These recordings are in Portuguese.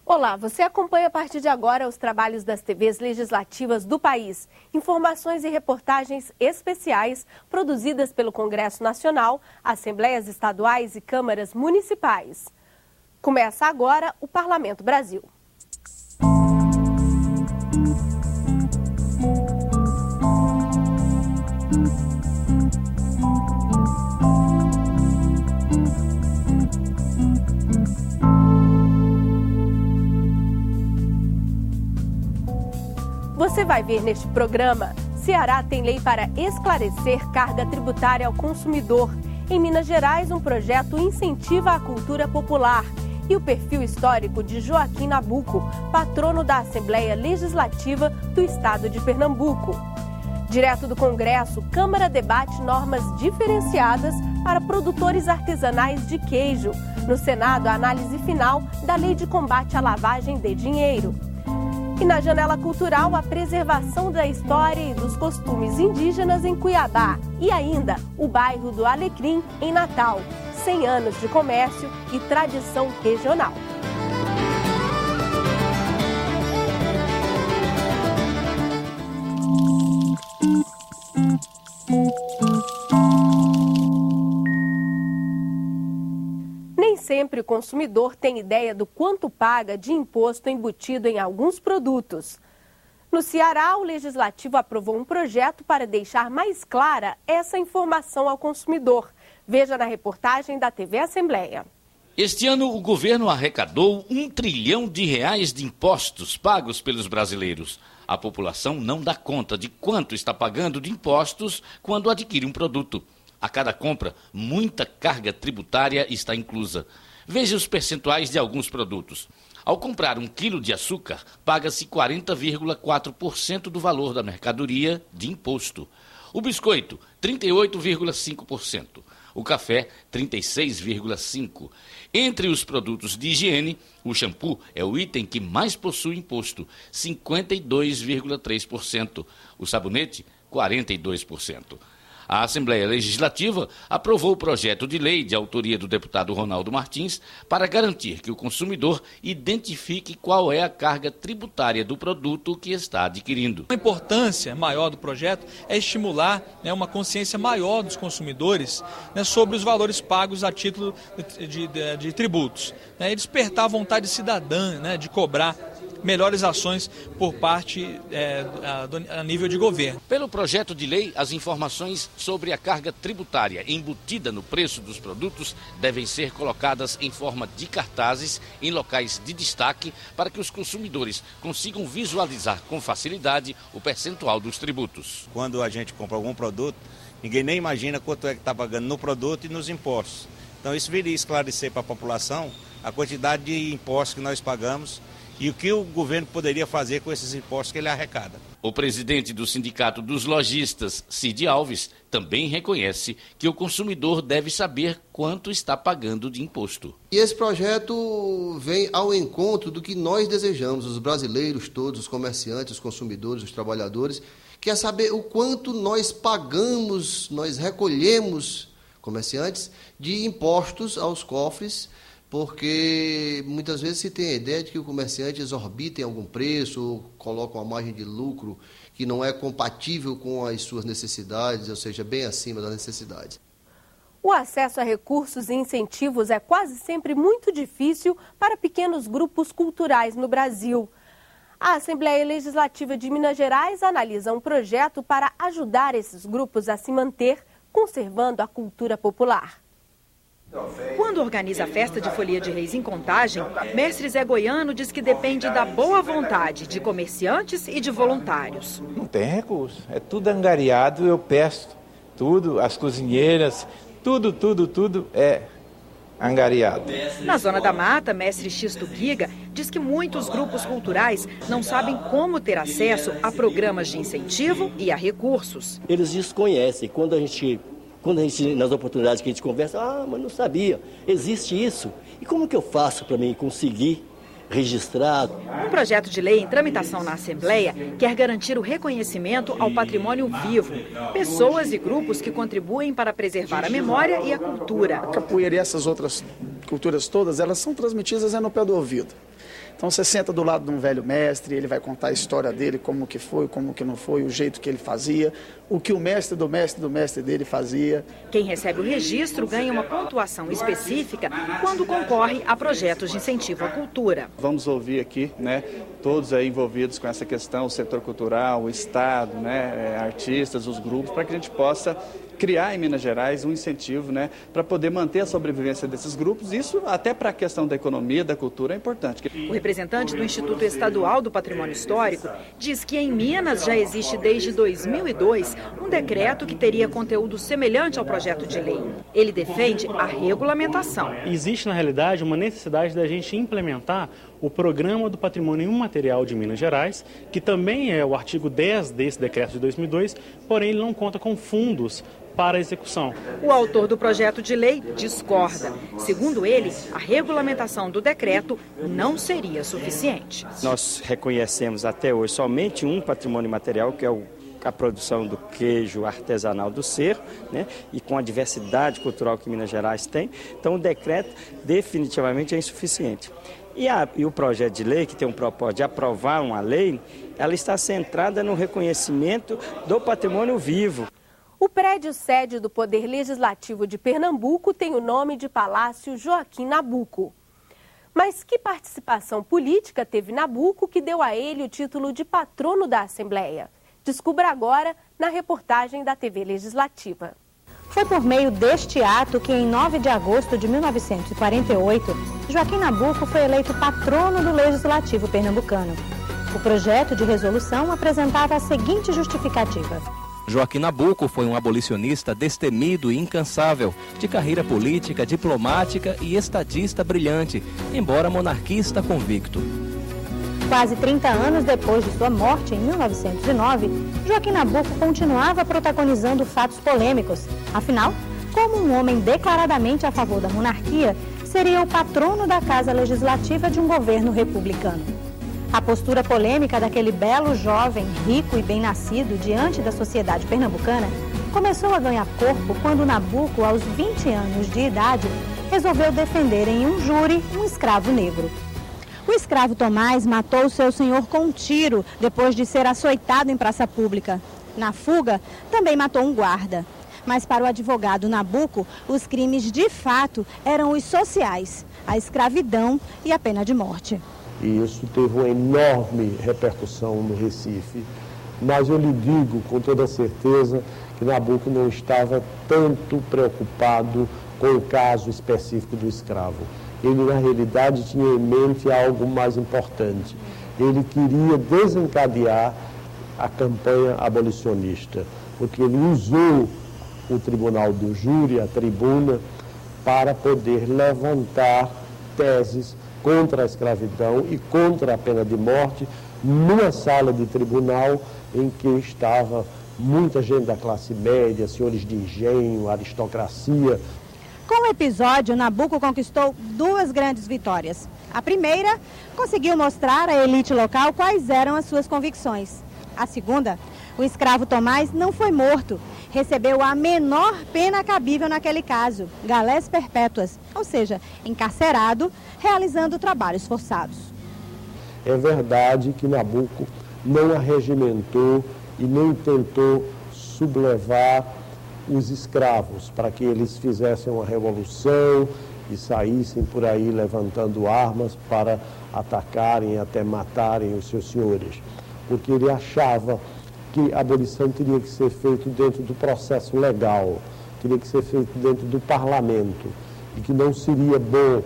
Olá, você acompanha a partir de agora os trabalhos das TVs legislativas do país. Informações e reportagens especiais produzidas pelo Congresso Nacional, Assembleias Estaduais e Câmaras Municipais. Começa agora o Parlamento Brasil. Você vai ver neste programa: Ceará tem lei para esclarecer carga tributária ao consumidor. Em Minas Gerais, um projeto incentiva a cultura popular. E o perfil histórico de Joaquim Nabuco, patrono da Assembleia Legislativa do Estado de Pernambuco. Direto do Congresso, Câmara debate normas diferenciadas para produtores artesanais de queijo. No Senado, a análise final da Lei de Combate à Lavagem de Dinheiro. E na Janela Cultural, a preservação da história e dos costumes indígenas em Cuiabá. E ainda, o bairro do Alecrim, em Natal. 100 anos de comércio e tradição regional. Nem sempre o consumidor tem ideia do quanto paga de imposto embutido em alguns produtos. No Ceará, o Legislativo aprovou um projeto para deixar mais clara essa informação ao consumidor. Veja na reportagem da TV Assembleia. Este ano, o governo arrecadou R$1 trilhão de impostos pagos pelos brasileiros. A população não dá conta de quanto está pagando de impostos quando adquire um produto. A cada compra, muita carga tributária está inclusa. Veja os percentuais de alguns produtos. Ao comprar 1 quilo de açúcar, paga-se 40,4% do valor da mercadoria de imposto. O biscoito, 38,5%. O café, 36,5%. Entre os produtos de higiene, o shampoo é o item que mais possui imposto, 52,3%. O sabonete, 42%. A Assembleia Legislativa aprovou o projeto de lei de autoria do deputado Ronaldo Martins para garantir que o consumidor identifique qual é a carga tributária do produto que está adquirindo. A importância maior do projeto é estimular uma consciência maior dos consumidores sobre os valores pagos a título de tributos, e despertar a vontade cidadã de cobrar melhores ações por parte a nível de governo. Pelo projeto de lei, as informações sobre a carga tributária embutida no preço dos produtos devem ser colocadas em forma de cartazes em locais de destaque para que os consumidores consigam visualizar com facilidade o percentual dos tributos. Quando a gente compra algum produto, ninguém nem imagina quanto é que está pagando no produto e nos impostos. Então isso viria esclarecer para a população a quantidade de impostos que nós pagamos e o que o governo poderia fazer com esses impostos que ele arrecada. O presidente do Sindicato dos Lojistas, Cid Alves, também reconhece que o consumidor deve saber quanto está pagando de imposto. E esse projeto vem ao encontro do que nós desejamos, os brasileiros todos, os comerciantes, os consumidores, os trabalhadores, que é saber o quanto nós pagamos, nós recolhemos, comerciantes, de impostos aos cofres, porque muitas vezes se tem a ideia de que o comerciante exorbita em algum preço ou coloca uma margem de lucro que não é compatível com as suas necessidades, ou seja, bem acima das necessidades. O acesso a recursos e incentivos é quase sempre muito difícil para pequenos grupos culturais no Brasil. A Assembleia Legislativa de Minas Gerais analisa um projeto para ajudar esses grupos a se manter, conservando a cultura popular. Quando organiza a festa de Folia de Reis em Contagem, Mestre Zé Goiano diz que depende da boa vontade de comerciantes e de voluntários. Não tem recurso, é tudo angariado, eu peço tudo, as cozinheiras, tudo é angariado. Na Zona da Mata, Mestre Xisto Giga diz que muitos grupos culturais não sabem como ter acesso a programas de incentivo e a recursos. Eles desconhecem, quando a gente, nas oportunidades que a gente conversa, mas não sabia, existe isso. E como que eu faço para mim conseguir registrar? Um projeto de lei em tramitação na Assembleia quer garantir o reconhecimento ao patrimônio vivo, pessoas e grupos que contribuem para preservar a memória e a cultura. A capoeira e essas outras culturas todas, elas são transmitidas no pé do ouvido. Então você senta do lado de um velho mestre, ele vai contar a história dele, como que foi, como que não foi, o jeito que ele fazia, o que o mestre do mestre dele fazia. Quem recebe o registro ganha uma pontuação específica quando concorre a projetos de incentivo à cultura. Vamos ouvir aqui, né, todos aí envolvidos com essa questão, o setor cultural, o Estado, né, artistas, os grupos, para que a gente possa criar em Minas Gerais um incentivo, né, para poder manter a sobrevivência desses grupos. Isso até para a questão da economia, da cultura é importante. O representante do Instituto Estadual do Patrimônio Histórico diz que em Minas já existe desde 2002 um decreto que teria conteúdo semelhante ao projeto de lei. Ele defende a regulamentação. Existe, na realidade, uma necessidade da gente implementar o Programa do Patrimônio Imaterial de Minas Gerais, que também é o artigo 10 desse decreto de 2002, porém ele não conta com fundos para a execução. O autor do projeto de lei discorda. Segundo ele, a regulamentação do decreto não seria suficiente. Nós reconhecemos até hoje somente um patrimônio imaterial, que é a produção do queijo artesanal do Cerro, né? E com a diversidade cultural que Minas Gerais tem. Então o decreto definitivamente é insuficiente. E o projeto de lei, que tem um propósito de aprovar uma lei, ela está centrada no reconhecimento do patrimônio vivo. O prédio sede do Poder Legislativo de Pernambuco tem o nome de Palácio Joaquim Nabuco. Mas que participação política teve Nabuco que deu a ele o título de patrono da Assembleia? Descubra agora na reportagem da TV Legislativa. Foi por meio deste ato que, em 9 de agosto de 1948, Joaquim Nabuco foi eleito patrono do Legislativo pernambucano. O projeto de resolução apresentava a seguinte justificativa. Joaquim Nabuco foi um abolicionista destemido e incansável, de carreira política, diplomática e estadista brilhante, embora monarquista convicto. Quase 30 anos depois de sua morte, em 1909, Joaquim Nabuco continuava protagonizando fatos polêmicos. Afinal, como um homem declaradamente a favor da monarquia, seria o patrono da Casa Legislativa de um governo republicano. A postura polêmica daquele belo jovem, rico e bem-nascido diante da sociedade pernambucana começou a ganhar corpo quando Nabuco, aos 20 anos de idade, resolveu defender em um júri um escravo negro. O escravo Tomás matou seu senhor com um tiro depois de ser açoitado em praça pública. Na fuga, também matou um guarda. Mas para o advogado Nabuco, os crimes de fato eram os sociais, a escravidão e a pena de morte. E isso teve uma enorme repercussão no Recife. Mas eu lhe digo com toda certeza que Nabuco não estava tanto preocupado com o caso específico do escravo. Ele, na realidade, tinha em mente algo mais importante. Ele queria desencadear a campanha abolicionista, porque ele usou o tribunal do júri, a tribuna, para poder levantar teses contra a escravidão e contra a pena de morte numa sala de tribunal em que estava muita gente da classe média, senhores de engenho, aristocracia. Com o episódio, Nabuco conquistou 2 grandes vitórias. A primeira, conseguiu mostrar à elite local quais eram as suas convicções. A segunda, o escravo Tomás não foi morto. Recebeu a menor pena cabível naquele caso, galés perpétuas, ou seja, encarcerado, realizando trabalhos forçados. É verdade que Nabuco não arregimentou e nem tentou sublevar os escravos para que eles fizessem uma revolução e saíssem por aí levantando armas para atacarem e até matarem os seus senhores, porque ele achava que a abolição teria que ser feita dentro do processo legal, teria que ser feita dentro do parlamento, e que não seria bom,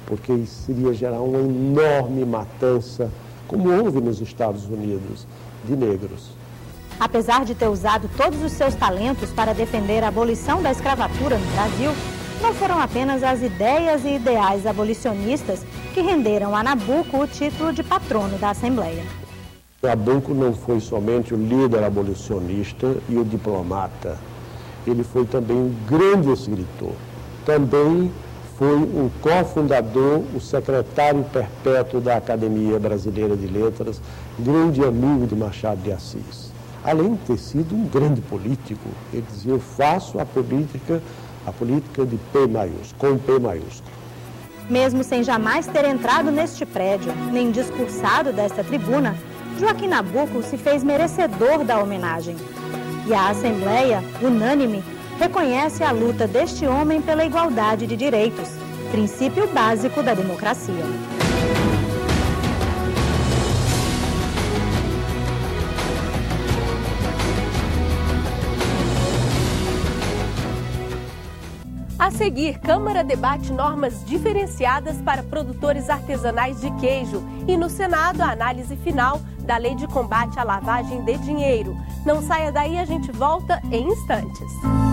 porque isso seria gerar uma enorme matança, como houve nos Estados Unidos, de negros. Apesar de ter usado todos os seus talentos para defender a abolição da escravatura no Brasil, não foram apenas as ideias e ideais abolicionistas que renderam a Nabuco o título de patrono da Assembleia. Nabuco não foi somente o líder abolicionista e o diplomata, ele foi também um grande escritor. Também foi um cofundador, o secretário perpétuo da Academia Brasileira de Letras, grande amigo de Machado de Assis. Além de ter sido um grande político, ele dizia, eu faço a política de P maiúsculo, com P maiúsculo. Mesmo sem jamais ter entrado neste prédio, nem discursado desta tribuna, Joaquim Nabuco se fez merecedor da homenagem. E a Assembleia, unânime, reconhece a luta deste homem pela igualdade de direitos, princípio básico da democracia. A seguir, Câmara debate normas diferenciadas para produtores artesanais de queijo e no Senado a análise final da Lei de Combate à Lavagem de Dinheiro. Não saia daí, a gente volta em instantes.